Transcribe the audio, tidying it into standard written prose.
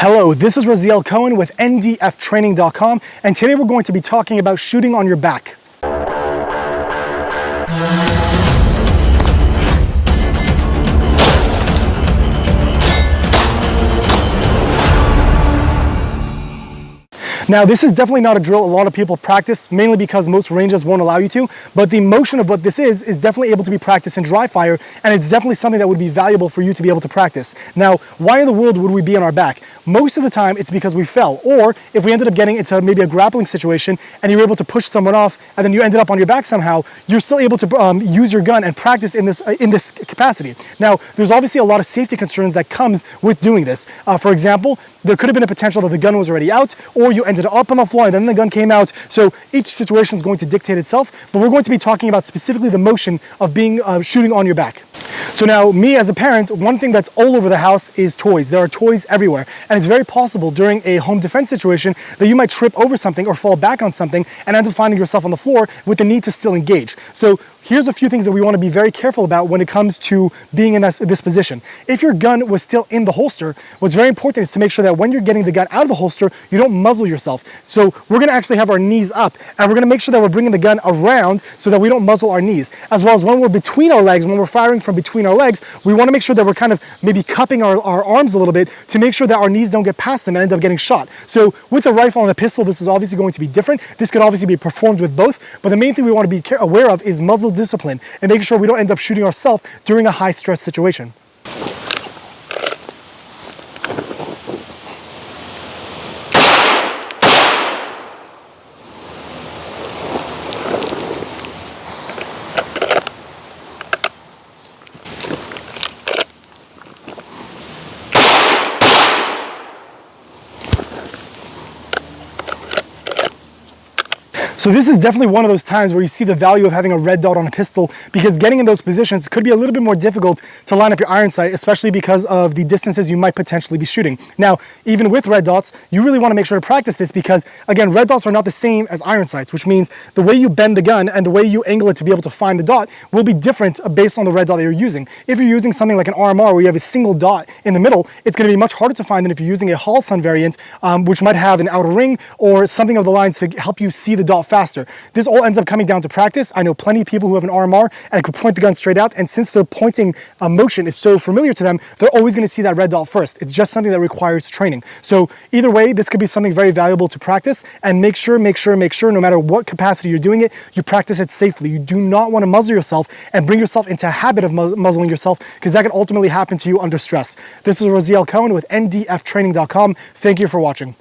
Hello, this is Raziel Cohen with ndftraining.com, and today we're going to be talking about shooting on your back. Now, this is definitely not a drill a lot of people practice, mainly because most ranges won't allow you to, but the motion of what this is definitely able to be practiced in dry fire, and it's definitely something that would be valuable for you to be able to practice. Now, why in the world would we be on our back? Most of the time, it's because we fell, or if we ended up getting into maybe a grappling situation and you were able to push someone off and then you ended up on your back somehow, you're still able to use your gun and practice in this capacity. Now, there's obviously a lot of safety concerns that comes with doing this. For example, there could have been a potential that the gun was already out, or you ended up on the floor and then the gun came out. So each situation is going to dictate itself, but we're going to be talking about specifically the motion of being shooting on your back. So now, me as a parent, one thing that's all over the house is toys. There are toys everywhere, and it's very possible during a home defense situation that you might trip over something or fall back on something and end up finding yourself on the floor with the need to still engage. So here's a few things that we want to be very careful about when it comes to being in this position. If your gun was still in the holster, what's very important is to make sure that when you're getting the gun out of the holster, you don't muzzle yourself. So we're going to actually have our knees up, and we're going to make sure that we're bringing the gun around so that we don't muzzle our knees, as well as when we're between our legs, when we're firing from between our legs, we want to make sure that we're kind of maybe cupping our arms a little bit to make sure that our knees don't get past them and end up getting shot. So with a rifle and a pistol, this is obviously going to be different. This could obviously be performed with both, but the main thing we want to be aware of is muzzle discipline and making sure we don't end up shooting ourselves during a high stress situation. So this is definitely one of those times where you see the value of having a red dot on a pistol, because getting in those positions could be a little bit more difficult to line up your iron sight, especially because of the distances you might potentially be shooting. Now, even with red dots, you really want to make sure to practice this because, again, red dots are not the same as iron sights, which means the way you bend the gun and the way you angle it to be able to find the dot will be different based on the red dot that you're using. If you're using something like an RMR where you have a single dot in the middle, it's going to be much harder to find than if you're using a Hall-Sun variant, which might have an outer ring or something of the lines to help you see the dot faster. This all ends up coming down to practice. I know plenty of people who have an RMR and could point the gun straight out, and since their pointing motion is so familiar to them, they're always going to see that red dot first. It's just something that requires training. So either way, this could be something very valuable to practice, and make sure, no matter what capacity you're doing it, you practice it safely. You do not want to muzzle yourself and bring yourself into a habit of muzzling yourself, because that could ultimately happen to you under stress. This is Raziel Cohen with ndftraining.com. Thank you for watching.